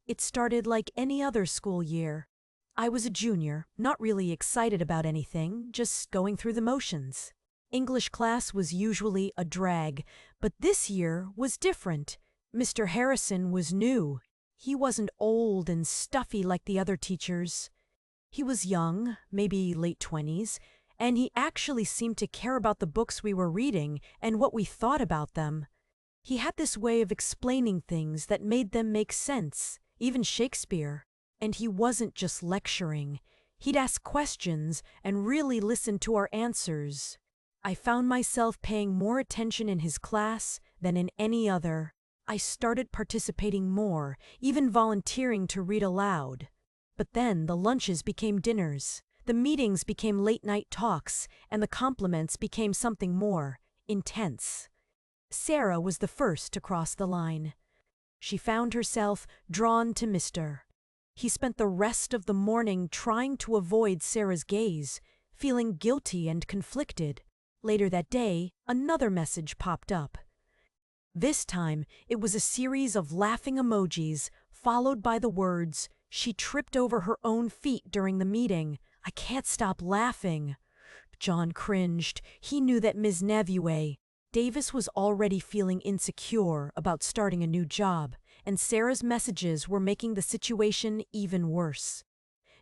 It started like any other school year. I was a junior, not really excited about anything, just going through the motions. English class was usually a drag, but this year was different. Mr. Harrison was new. He wasn't old and stuffy like the other teachers. He was young, maybe late 20s, and he actually seemed to care about the books we were reading and what we thought about them. He had this way of explaining things that made them make sense, even Shakespeare. And he wasn't just lecturing. He'd ask questions and really listen to our answers. I found myself paying more attention in his class than in any other. I started participating more, even volunteering to read aloud. But then the lunches became dinners, the meetings became late-night talks, and the compliments became something more intense. Sarah was the first to cross the line. She found herself drawn to Mr. He spent the rest of the morning trying to avoid Sarah's gaze, feeling guilty and conflicted. Later that day, another message popped up. This time, it was a series of laughing emojis, followed by the words, "She tripped over her own feet during the meeting. I can't stop laughing." John cringed. He knew that Ms. Nevue Davis was already feeling insecure about starting a new job, and Sarah's messages were making the situation even worse.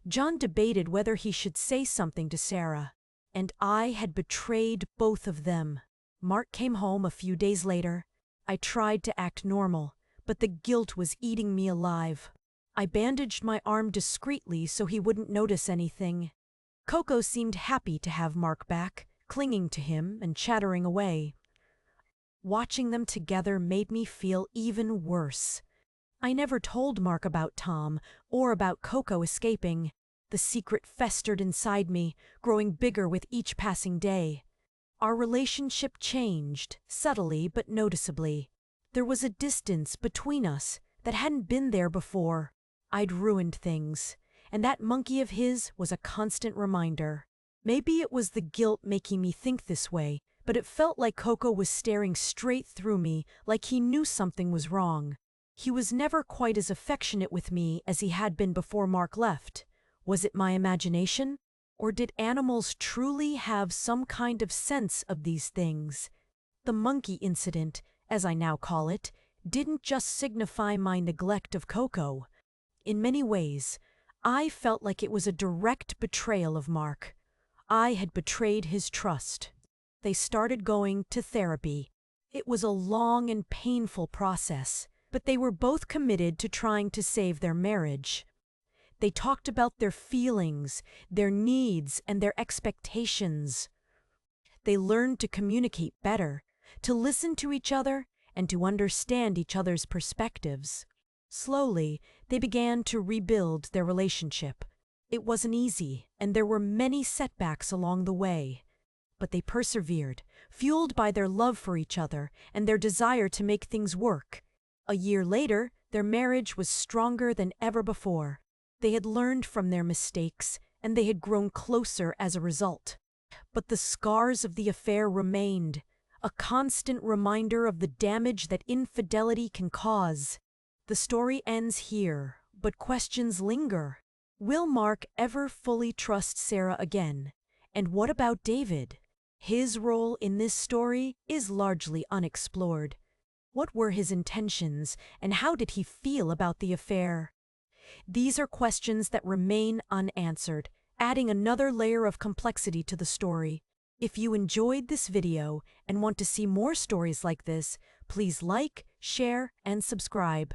John debated whether he should say something to Sarah, and I had betrayed both of them. Mark came home a few days later. I tried to act normal, but the guilt was eating me alive. I bandaged my arm discreetly so he wouldn't notice anything. Coco seemed happy to have Mark back, clinging to him and chattering away. Watching them together made me feel even worse. I never told Mark about Tom or about Coco escaping. The secret festered inside me, growing bigger with each passing day. Our relationship changed, subtly but noticeably. There was a distance between us that hadn't been there before. I'd ruined things, and that monkey of his was a constant reminder. Maybe it was the guilt making me think this way, but it felt like Coco was staring straight through me, like he knew something was wrong. He was never quite as affectionate with me as he had been before Mark left. Was it my imagination? Or did animals truly have some kind of sense of these things? The monkey incident, as I now call it, didn't just signify my neglect of Coco. In many ways, I felt like it was a direct betrayal of Mark. I had betrayed his trust. They started going to therapy. It was a long and painful process, but they were both committed to trying to save their marriage. They talked about their feelings, their needs, and their expectations. They learned to communicate better, to listen to each other, and to understand each other's perspectives. Slowly, they began to rebuild their relationship. It wasn't easy, and there were many setbacks along the way. But they persevered, fueled by their love for each other and their desire to make things work. A year later, their marriage was stronger than ever before. They had learned from their mistakes, and they had grown closer as a result. But the scars of the affair remained, a constant reminder of the damage that infidelity can cause. The story ends here, but questions linger. Will Mark ever fully trust Sarah again? And what about David? His role in this story is largely unexplored. What were his intentions, and how did he feel about the affair? These are questions that remain unanswered, adding another layer of complexity to the story. If you enjoyed this video and want to see more stories like this, please like, share, and subscribe.